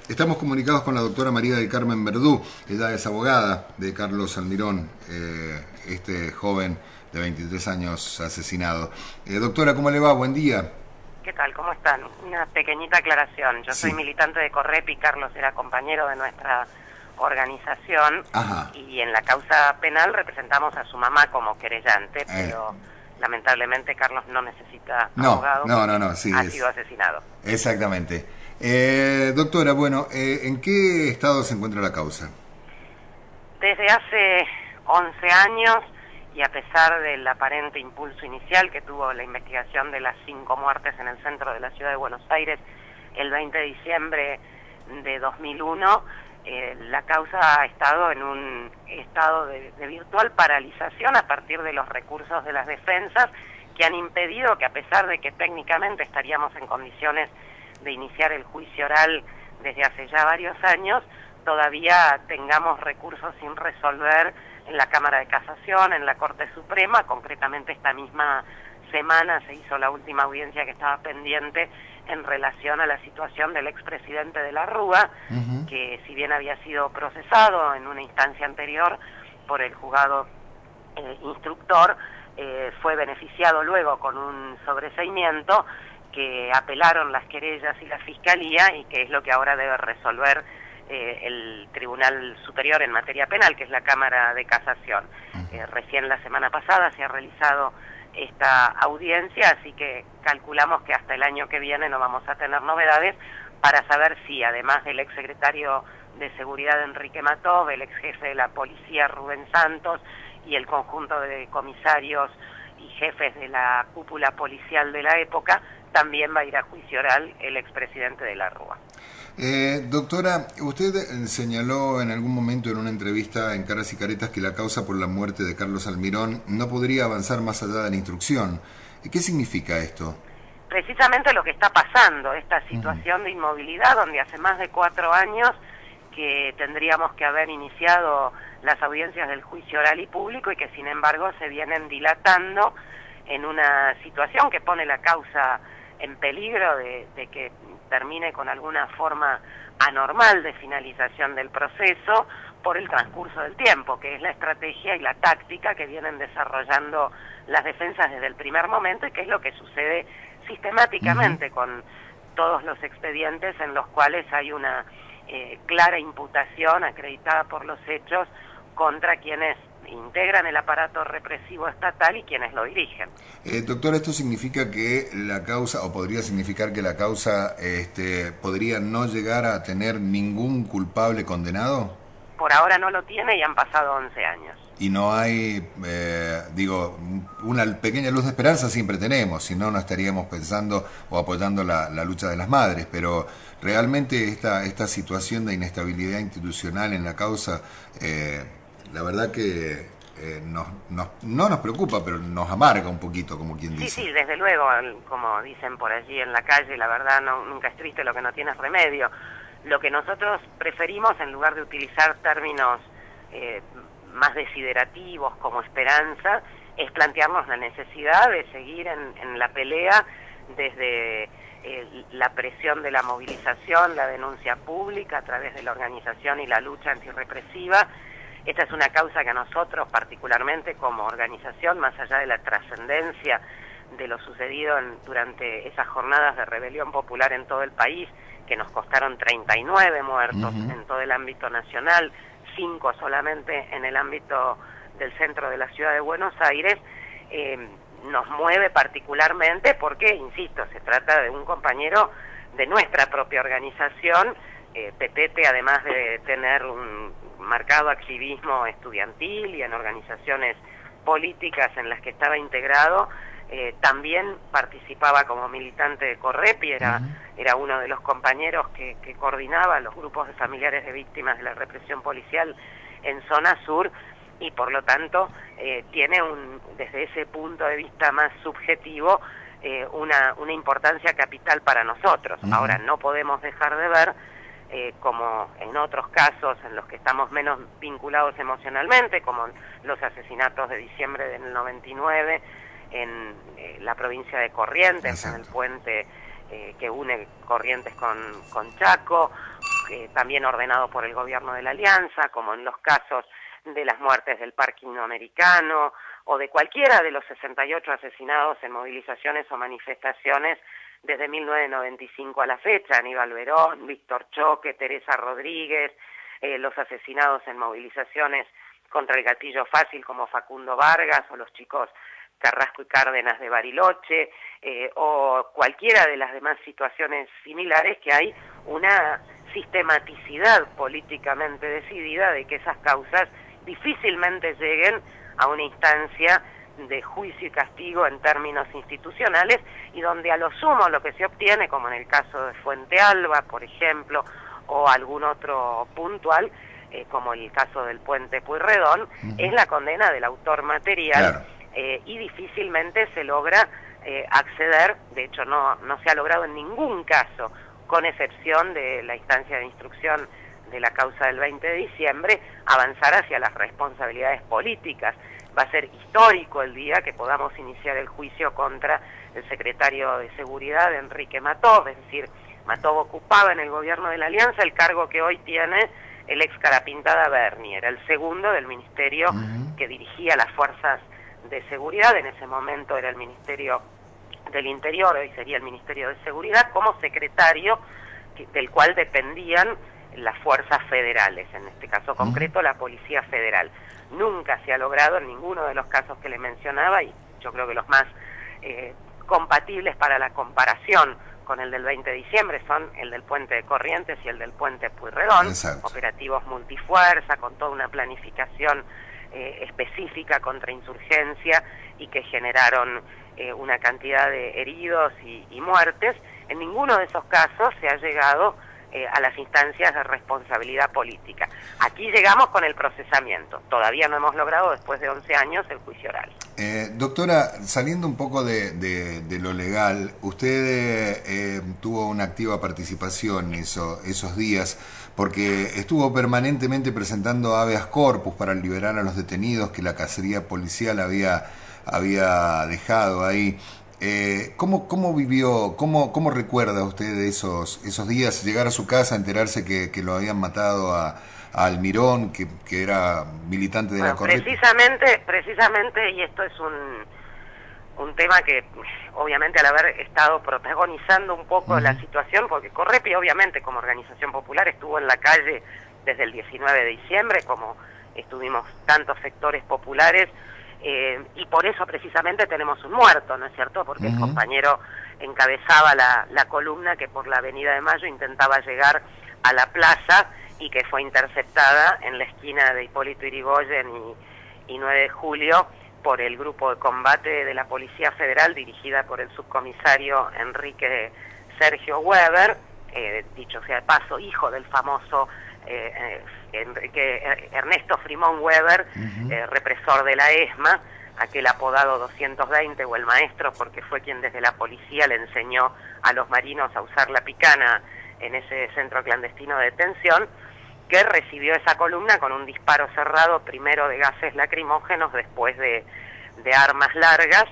Estamos comunicados con la doctora María del Carmen Verdú. Ella es abogada de Carlos Almirón, este joven de 23 años asesinado. Doctora, ¿cómo le va? Buen día. ¿Qué tal? ¿Cómo están? Una pequeñita aclaración. Yo soy Sí. militante de Correp y Carlos era compañero de nuestra organización. Ajá. Y en la causa penal representamos a su mamá como querellante, pero lamentablemente Carlos no necesita abogado. No, sí. Ha sido asesinado. Exactamente. Doctora, bueno, ¿en qué estado se encuentra la causa? Desde hace 11 años, y a pesar del aparente impulso inicial que tuvo la investigación de las 5 muertes en el centro de la ciudad de Buenos Aires el 20 de diciembre de 2001, la causa ha estado en un estado de virtual paralización a partir de los recursos de las defensas que han impedido que, a pesar de que técnicamente estaríamos en condiciones de iniciar el juicio oral desde hace ya varios años, todavía tengamos recursos sin resolver en la Cámara de Casación, en la Corte Suprema. Concretamente esta misma semana se hizo la última audiencia que estaba pendiente en relación a la situación del expresidente de la Rúa, que si bien había sido procesado en una instancia anterior por el juzgado instructor, fue beneficiado luego con un sobreseimiento que apelaron las querellas y la Fiscalía, y que es lo que ahora debe resolver el Tribunal Superior en materia penal, que es la Cámara de Casación. Recién la semana pasada se ha realizado esta audiencia, así que calculamos que hasta el año que viene no vamos a tener novedades para saber si, además del exsecretario de Seguridad Enrique Matov, el exjefe de la policía Rubén Santos y el conjunto de comisarios y jefes de la cúpula policial de la época, también va a ir a juicio oral el expresidente de la Rúa. Doctora, usted señaló en algún momento en una entrevista en Caras y Caretas que la causa por la muerte de Carlos Almirón no podría avanzar más allá de la instrucción. ¿Qué significa esto? Precisamente lo que está pasando, esta situación de inmovilidad, donde hace más de 4 años que tendríamos que haber iniciado las audiencias del juicio oral y público, y que sin embargo se vienen dilatando en una situación que pone la causa en peligro de que termine con alguna forma anormal de finalización del proceso por el transcurso del tiempo, que es la estrategia y la táctica que vienen desarrollando las defensas desde el primer momento, y que es lo que sucede sistemáticamente con todos los expedientes en los cuales hay una clara imputación acreditada por los hechos contra quienes integran el aparato represivo estatal y quienes lo dirigen. Doctor, ¿esto significa que la causa, o podría significar que la causa podría no llegar a tener ningún culpable condenado? Por ahora no lo tiene y han pasado 11 años. Y no hay, una pequeña luz de esperanza siempre tenemos, si no, no estaríamos pensando o apoyando la lucha de las madres, pero realmente esta situación de inestabilidad institucional en la causa, la verdad que no nos preocupa, pero nos amarga un poquito, como quien dice. Sí, desde luego, como dicen por allí en la calle, la verdad nunca es triste lo que no tiene remedio. Lo que nosotros preferimos, en lugar de utilizar términos más desiderativos como esperanza, es plantearnos la necesidad de seguir en la pelea desde la presión de la movilización, la denuncia pública a través de la organización y la lucha antirrepresiva. Esta es una causa que a nosotros, particularmente como organización, más allá de la trascendencia de lo sucedido durante esas jornadas de rebelión popular en todo el país, que nos costaron 39 muertos en todo el ámbito nacional, 5 solamente en el ámbito del centro de la ciudad de Buenos Aires, nos mueve particularmente porque, insisto, se trata de un compañero de nuestra propia organización. Petete, además de tener un marcado activismo estudiantil y en organizaciones políticas en las que estaba integrado, también participaba como militante de Correp y era uno de los compañeros que coordinaba los grupos de familiares de víctimas de la represión policial en zona sur, y por lo tanto tiene desde ese punto de vista más subjetivo una importancia capital para nosotros. Ahora, no podemos dejar de ver, como en otros casos en los que estamos menos vinculados emocionalmente, como los asesinatos de diciembre del 99 en la provincia de Corrientes, en el puente que une Corrientes con Chaco, también ordenado por el gobierno de la Alianza, como en los casos de las muertes del Parque Americano o de cualquiera de los 68 asesinados en movilizaciones o manifestaciones desde 1995 a la fecha, Aníbal Verón, Víctor Choque, Teresa Rodríguez, los asesinados en movilizaciones contra el gatillo fácil como Facundo Vargas o los chicos Carrasco y Cárdenas de Bariloche, o cualquiera de las demás situaciones similares, que hay una sistematicidad políticamente decidida de que esas causas difícilmente lleguen a una instancia de juicio y castigo en términos institucionales, y donde a lo sumo lo que se obtiene, como en el caso de Fuente Alba, por ejemplo, o algún otro puntual, como el caso del puente Pueyrredón, es la condena del autor material. Claro. Y difícilmente se logra acceder, de hecho no se ha logrado en ningún caso, con excepción de la instancia de instrucción de la causa del 20 de diciembre, avanzar hacia las responsabilidades políticas. Va a ser histórico el día que podamos iniciar el juicio contra el secretario de Seguridad, Enrique Matov, es decir, Matov ocupaba en el gobierno de la Alianza el cargo que hoy tiene el ex carapintada Berni, era el segundo del ministerio que dirigía las fuerzas de seguridad, en ese momento era el Ministerio del Interior, hoy sería el Ministerio de Seguridad, como secretario del cual dependían las fuerzas federales, en este caso concreto la Policía Federal. Nunca se ha logrado en ninguno de los casos que le mencionaba, y yo creo que los más compatibles para la comparación con el del 20 de diciembre son el del puente de Corrientes y el del puente Pueyrredón. Exacto. Operativos multifuerza, con toda una planificación específica contra insurgencia y que generaron una cantidad de heridos y muertes. En ninguno de esos casos se ha llegado a las instancias de responsabilidad política. Aquí llegamos con el procesamiento. Todavía no hemos logrado, después de 11 años, el juicio oral. Doctora, saliendo un poco de lo legal, usted tuvo una activa participación esos días, porque estuvo permanentemente presentando habeas corpus para liberar a los detenidos que la cacería policial había dejado ahí. ¿Cómo vivió, cómo recuerda usted esos días, llegar a su casa, enterarse que lo habían matado a Almirón, que era militante de la Correpi? Precisamente, y esto es un tema que obviamente al haber estado protagonizando un poco la situación, porque Correpi obviamente como organización popular estuvo en la calle desde el 19 de diciembre, como estuvimos tantos sectores populares, y por eso precisamente tenemos un muerto, ¿no es cierto? Porque el compañero encabezaba la columna que por la Avenida de Mayo intentaba llegar a la plaza y que fue interceptada en la esquina de Hipólito Yrigoyen y 9 de Julio por el grupo de combate de la Policía Federal dirigida por el subcomisario Enrique Sergio Weber, dicho sea de paso, hijo del famoso Ernesto Frimón Weber, represor de la ESMA, aquel apodado 220 o el maestro, porque fue quien desde la policía le enseñó a los marinos a usar la picana en ese centro clandestino de detención, que recibió esa columna con un disparo cerrado, primero de gases lacrimógenos, después de armas largas.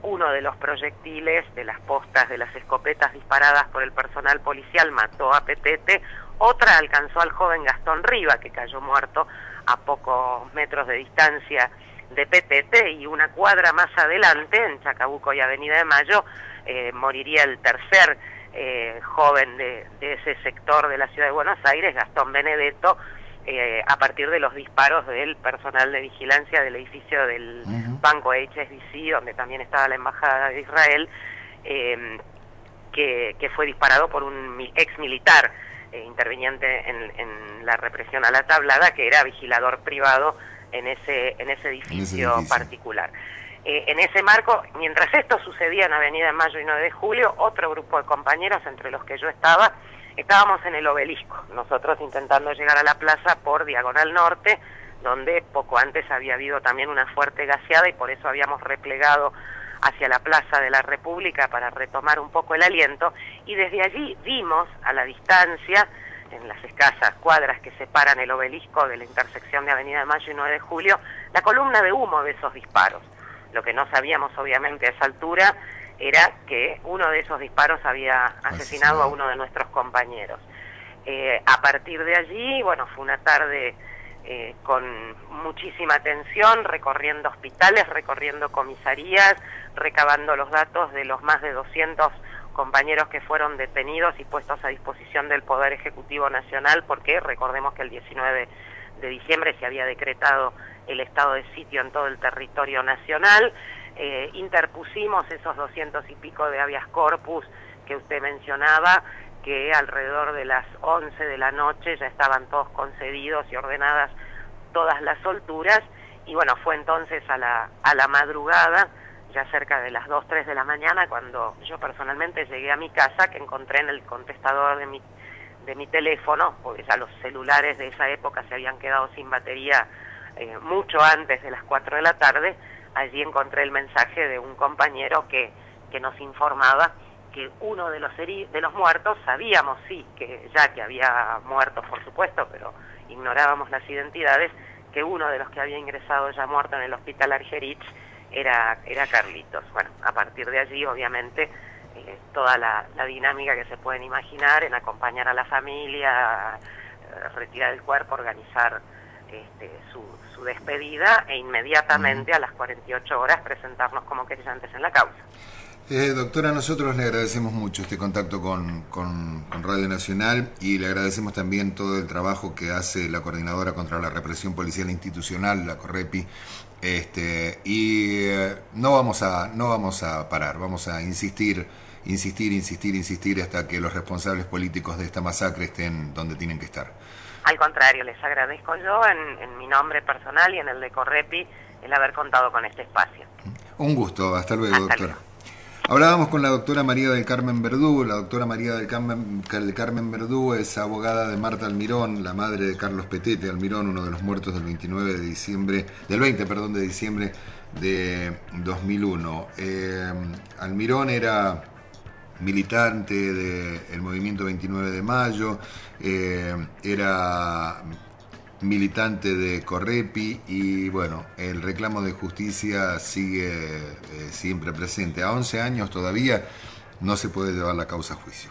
Uno de los proyectiles de las postas de las escopetas disparadas por el personal policial mató a Petete, otra alcanzó al joven Gastón Riva, que cayó muerto a pocos metros de distancia de Petete, y una cuadra más adelante, en Chacabuco y Avenida de Mayo, moriría el tercer joven de ese sector de la ciudad de Buenos Aires, Gastón Benedetto, a partir de los disparos del personal de vigilancia del edificio del banco HSBC, donde también estaba la Embajada de Israel, que fue disparado por un ex militar interviniente en la represión a la tablada, que era vigilador privado en ese edificio particular. En ese marco, mientras esto sucedía en Avenida de Mayo y 9 de Julio, otro grupo de compañeros, entre los que yo estábamos en el Obelisco, nosotros intentando llegar a la plaza por Diagonal Norte, donde poco antes había habido también una fuerte gaseada y por eso habíamos replegado hacia la Plaza de la República para retomar un poco el aliento, y desde allí vimos a la distancia, en las escasas cuadras que separan el Obelisco de la intersección de Avenida de Mayo y 9 de Julio, la columna de humo de esos disparos. Lo que no sabíamos obviamente a esa altura era que uno de esos disparos había asesinado a uno de nuestros compañeros. A partir de allí, bueno, fue una tarde con muchísima atención, recorriendo hospitales, recorriendo comisarías, recabando los datos de los más de 200 compañeros que fueron detenidos y puestos a disposición del Poder Ejecutivo Nacional, porque recordemos que el 19 de diciembre se había decretado el estado de sitio en todo el territorio nacional. Interpusimos esos 200 y pico de habeas corpus que usted mencionaba, que alrededor de las 11 de la noche ya estaban todos concedidos y ordenadas todas las solturas, y bueno, fue entonces a la madrugada, ya cerca de las 2, 3 de la mañana, cuando yo personalmente llegué a mi casa, que encontré en el contestador de mi teléfono, porque ya los celulares de esa época se habían quedado sin batería mucho antes de las 4 de la tarde. Allí encontré el mensaje de un compañero que nos informaba que uno de los muertos, sabíamos sí, que había muerto por supuesto, pero ignorábamos las identidades, que uno de los que había ingresado ya muerto en el hospital Argerich era Carlitos. Bueno, a partir de allí obviamente toda la dinámica que se pueden imaginar en acompañar a la familia, retirar el cuerpo, organizar su despedida e inmediatamente a las 48 horas presentarnos como querellantes en la causa. Doctora, nosotros le agradecemos mucho este contacto con Radio Nacional y le agradecemos también todo el trabajo que hace la Coordinadora contra la Represión Policial Institucional, la CORREPI, no vamos a parar, vamos a insistir hasta que los responsables políticos de esta masacre estén donde tienen que estar. Al contrario, les agradezco yo en mi nombre personal y en el de CORREPI el haber contado con este espacio. Un gusto, hasta luego, doctora. Luego. Hablábamos con la doctora María del Carmen Verdú. La doctora María del Carmen Verdú es abogada de Marta Almirón, la madre de Carlos Petete Almirón, uno de los muertos del 20 de diciembre de 2001. Almirón era militante del movimiento 29 de Mayo, era militante de CORREPI y bueno, el reclamo de justicia sigue siempre presente. A 11 años todavía no se puede llevar la causa a juicio.